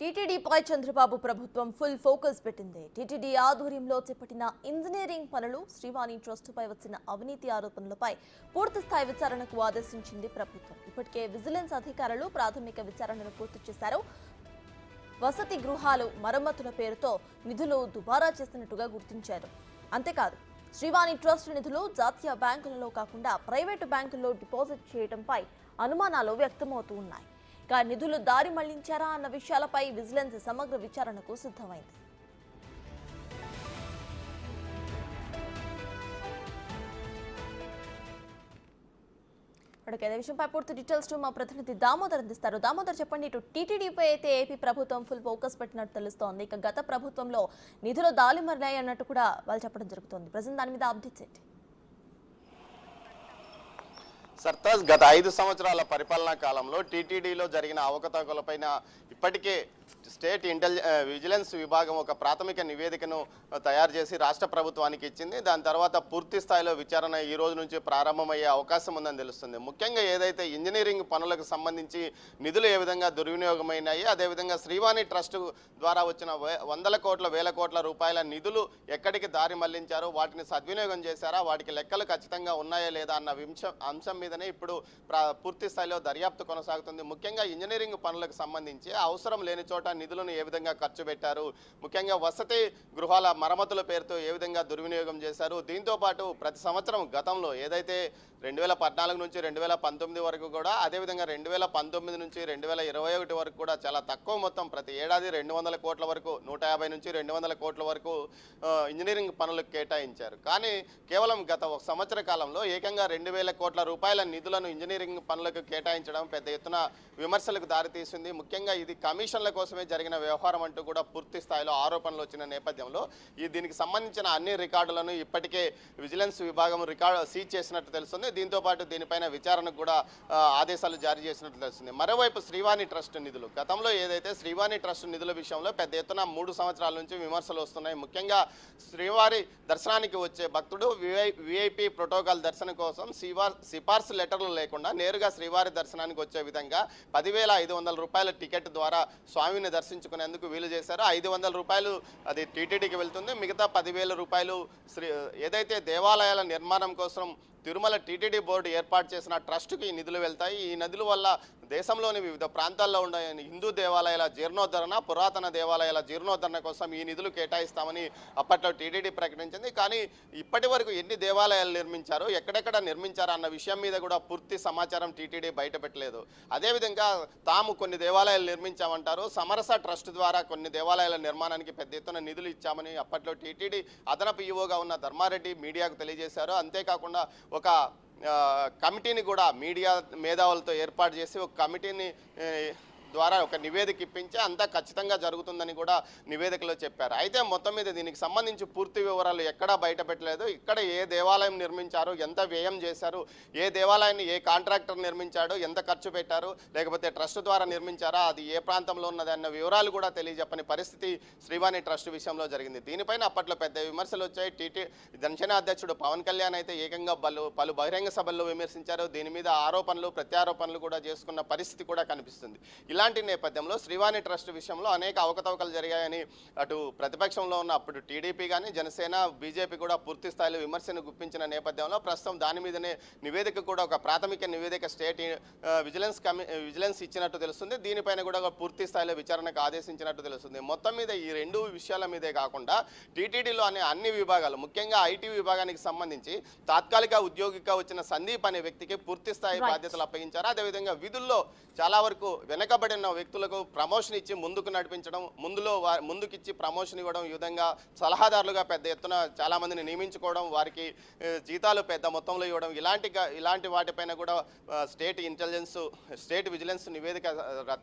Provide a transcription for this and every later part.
టీటీడీపై చంద్రబాబు ప్రభుత్వం full focus పెట్టింది. TTD ఆధ్వర్యంలో చేపట్టిన ఇంజనీరింగ్ పనులు, శ్రీవాణి ట్రస్టుపై వచ్చిన అవినీతి ఆరోపణలపై పూర్తిస్థాయి విచారణకు ఆదేశించింది ప్రభుత్వం. ఇప్పటికే విజిలెన్స్ అధికారులు ప్రాథమిక విచారణను పూర్తి చేశారు. వసతి గృహాలు మరమ్మతుల పేరుతో నిధులు దుబారా చేసినట్టుగా గుర్తించారు. అంతేకాదు, శ్రీవాణి ట్రస్ట్ నిధులు జాతీయ బ్యాంకులలో కాకుండా ప్రైవేటు బ్యాంకుల్లో డిపాజిట్ చేయడంపై అనుమానాలు వ్యక్తమవుతూ ఉన్నాయి. నిధులు దారి మళ్లించారా అన్న విషయాలపై విజిలెన్స్ సమగ్ర విచారణకు సిద్ధమైంది. ఇదే విషయంపై పూర్తి డీటెయిల్స్ మా ప్రతినిధి దామోదర్ అందిస్తారు. దామోదర్, చెప్పండి. ఇటు టీటీడీపై అయితే ఏపీ ప్రభుత్వం ఫుల్ ఫోకస్ పెట్టినట్టు తెలుస్తోంది. ఇక గత ప్రభుత్వంలో నిధులు దారి మళ్లాయి అన్నట్టు కూడా వాళ్ళు చెప్పడం జరుగుతోంది. ప్రజెంట్ దాని మీద అప్డేట్స్ ఏంటి? సర్తాజ్, గత 5 సంవత్సరాల పరిపాలనా కాలంలో టీటీడీలో జరిగిన అవకతవకలపైన ఇప్పటికే స్టేట్ విజిలెన్స్ విభాగం ఒక ప్రాథమిక నివేదికను తయారు చేసి రాష్ట్ర ప్రభుత్వానికి ఇచ్చింది. దాని తర్వాత పూర్తి స్థాయిలో విచారణ ఈ రోజు నుంచి ప్రారంభమయ్యే అవకాశం ఉందని తెలుస్తుంది. ముఖ్యంగా ఏదైతే ఇంజనీరింగ్ పనులకు సంబంధించి నిధులు ఏ విధంగా దుర్వినియోగమైనాయి, అదేవిధంగా శ్రీవాణి ట్రస్ట్ ద్వారా వచ్చిన వందల కోట్ల వేల కోట్ల రూపాయల నిధులు ఎక్కడికి దారి మళ్లించారు, వాటిని సద్వినియోగం చేశారా, వాటికి లెక్కలు ఖచ్చితంగా ఉన్నాయా లేదా అన్న అంశం మీదనే ఇప్పుడు పూర్తి స్థాయిలో దర్యాప్తు కొనసాగుతుంది. ముఖ్యంగా ఇంజనీరింగ్ పనులకు సంబంధించి అవసరం లేని చోట నిధులను ఏ విధంగా ఖర్చు పెట్టారు, ముఖ్యంగా వసతి గృహాల మరమ్మతుల పేరుతో ఏ విధంగా దుర్వినియోగం చేశారు. దీంతో పాటు ప్రతి సంవత్సరం గతంలో ఏదైతే 2014 నుంచి 2019 వరకు కూడా, అదేవిధంగా 2019 నుంచి 2021 వరకు కూడా చాలా తక్కువ మొత్తం, ప్రతి ఏడాది 200 కోట్ల వరకు, 150 నుంచి 200 కోట్ల వరకు ఇంజనీరింగ్ పనులకు కేటాయించారు. కానీ కేవలం గత ఒక సంవత్సర కాలంలో ఏకంగా 2000 కోట్ల రూపాయల నిధులను ఇంజనీరింగ్ పనులకు కేటాయించడం పెద్ద ఎత్తున విమర్శలకు దారితీసింది. ముఖ్యంగా ఇది కమిషన్ల కోసమే జరిగిన వ్యవహారం అంటూ కూడా పూర్తి స్థాయిలో ఆరోపణలు వచ్చిన నేపథ్యంలో దీనికి సంబంధించిన అన్ని రికార్డులను ఇప్పటికే విజిలెన్స్ విభాగం సీజ్ చేసినట్టు తెలుస్తుంది. దీంతో పాటు దీనిపైన విచారణకు కూడా ఆదేశాలు జారీ చేసినట్టు తెలుస్తుంది. మరోవైపు శ్రీవాణి ట్రస్ట్ నిధులు, గతంలో ఏదైతే శ్రీవాణి ట్రస్ట్ నిధుల విషయంలో పెద్ద ఎత్తున 3 సంవత్సరాల నుంచి విమర్శలు వస్తున్నాయి. ముఖ్యంగా శ్రీవారి దర్శనానికి వచ్చే భక్తుడు విఐపి ప్రోటోకాల్ దర్శనం కోసం సిఫార్సు లెటర్లు లేకుండా నేరుగా శ్రీవారి దర్శనానికి వచ్చే విధంగా 10,500 రూపాయల టికెట్ ద్వారా స్వామిని దర్శించుకునేందుకు వీలు చేశారు. 500 రూపాయలు అది టీటీడీకి వెళ్తుంది. మిగతా 10,000 రూపాయలు ఏదైతే దేవాలయాల నిర్మాణం కోసం తిరుమల టీటీడీ బోర్డు ఏర్పాటు చేసిన ట్రస్టుకి ఈ నిధులు వెళ్తాయి. ఈ నిధుల వల్ల దేశంలోని వివిధ ప్రాంతాల్లో ఉండే హిందూ దేవాలయాల జీర్ణోద్ధరణ, పురాతన దేవాలయాల జీర్ణోద్ధరణ కోసం ఈ నిధులు కేటాయిస్తామని అప్పట్లో టీటీడీ ప్రకటించింది. కానీ ఇప్పటి వరకు ఎన్ని దేవాలయాలు నిర్మించారో, ఎక్కడెక్కడ నిర్మించారో అన్న విషయం మీద కూడా పూర్తి సమాచారం టీటీడీ బయటపెట్టలేదు. అదేవిధంగా తాము కొన్ని దేవాలయాలు నిర్మించామంటారు. సమరస ట్రస్ట్ ద్వారా కొన్ని దేవాలయాల నిర్మాణానికి పెద్ద ఎత్తున నిధులు ఇచ్చామని అప్పట్లో టీటీడీ అదనపు ఈవోగా ఉన్న ధర్మారెడ్డి మీడియాకు తెలియజేశారు. అంతేకాకుండా ఒక కమిటీని కూడా మీడియా మేధావులతో ఏర్పాటు చేసి ఒక కమిటీని ద్వారా ఒక నివేదిక ఇప్పించి అంతా ఖచ్చితంగా జరుగుతుందని కూడా నివేదికలో చెప్పారు. అయితే మొత్తం మీద దీనికి సంబంధించి పూర్తి వివరాలు ఎక్కడా బయటపెట్టలేదు. ఇక్కడ ఏ దేవాలయం నిర్మించారు, ఎంత వ్యయం చేశారు, ఏ దేవాలయాన్ని ఏ కాంట్రాక్టర్ నిర్మించాడు, ఎంత ఖర్చు పెట్టారు, లేకపోతే ట్రస్ట్ ద్వారా నిర్మించారా, అది ఏ ప్రాంతంలో ఉన్నది అన్న వివరాలు కూడా తెలియజెప్పని పరిస్థితి శ్రీవాణి ట్రస్ట్ విషయంలో జరిగింది. దీనిపైన అప్పట్లో పెద్ద విమర్శలు వచ్చాయి. జనసేన అధ్యక్షుడు పవన్ కళ్యాణ్ అయితే ఏకంగా పలు బహిరంగ సభల్లో విమర్శించారు. దీని మీద ఆరోపణలు ప్రత్యారోపణలు కూడా చేసుకున్న పరిస్థితి కూడా కనిపిస్తుంది. ఇలాంటి నేపథ్యంలో శ్రీవాణి ట్రస్ట్ విషయంలో అనేక అవకతవకలు జరిగాయని అటు ప్రతిపక్షంలో ఉన్న అప్పుడు టీడీపీ కానీ, జనసేన, బీజేపీ కూడా పూర్తి స్థాయిలో విమర్శను గుప్పించిన నేపథ్యంలో ప్రస్తుతం దాని మీదనే నివేదిక కూడా ఒక ప్రాథమిక నివేదిక స్టేట్ విజిలెన్స్ ఇచ్చినట్టు తెలుస్తుంది. దీనిపైన కూడా పూర్తి స్థాయిలో విచారణకు ఆదేశించినట్టు తెలుస్తుంది. మొత్తం మీద ఈ 2 విషయాల మీదే కాకుండా టీటీడీలో అన్ని విభాగాలు, ముఖ్యంగా ఐటీ విభాగానికి సంబంధించి తాత్కాలిక ఉద్యోగిగా వచ్చిన సందీప్ అనే వ్యక్తికి పూర్తి స్థాయి బాధ్యతలు అప్పగించారు. అదేవిధంగా విధుల్లో చాలా వరకు వెనకబడిన వ్యక్తులకు ప్రమోషన్ ఇచ్చి ముందుకు నడిపించడం, ముందుకిచ్చి ప్రమోషన్ ఇవ్వడం, ఈ విధంగా సలహాదారులుగా పెద్ద ఎత్తున చాలా మందిని నియమించుకోవడం, వారికి జీతాలు పెద్ద మొత్తంలో ఇవ్వడం, ఇలాంటి వాటిపైన కూడా స్టేట్ విజిలెన్స్ నివేదిక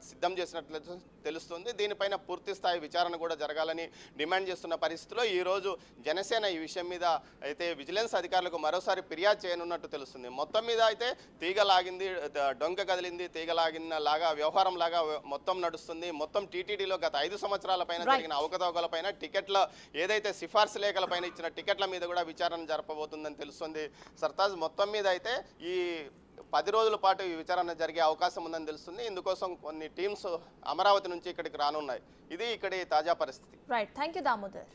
సిద్ధం చేసినట్లు తెలుస్తుంది. దీనిపైన పూర్తి స్థాయి విచారణ కూడా జరగాలని డిమాండ్ చేస్తున్న పరిస్థితిలో ఈరోజు జనసేన ఈ విషయం మీద అయితే విజిలెన్స్ అధికారులకు మరోసారి ఫిర్యాదు చేయనున్నట్టు తెలుస్తుంది. మొత్తం మీద అయితే తీగ లాగింది, డొంక కదిలింది, తీగ లాగిన లాగా వ్యవహారం లాగా మొత్తం నడుస్తుంది. మొత్తం టీటీడీలో గత 5 సంవత్సరాల పైన జరిగిన అవకతవకల పైన, టికెట్ల ఏదైతే సిఫార్సు లేఖల పైన ఇచ్చిన టికెట్ల మీద కూడా విచారణ జరపబోతుందని తెలుస్తుంది. సర్తాజ్, మొత్తం మీద అయితే ఈ 10 రోజుల పాటు ఈ విచారణ జరిగే అవకాశం ఉందని తెలుస్తుంది. ఇందుకోసం కొన్ని టీమ్స్ అమరావతి నుంచి ఇక్కడికి రానున్నాయి. ఇది ఇక్కడి తాజా పరిస్థితి. Right, thank you Damodar.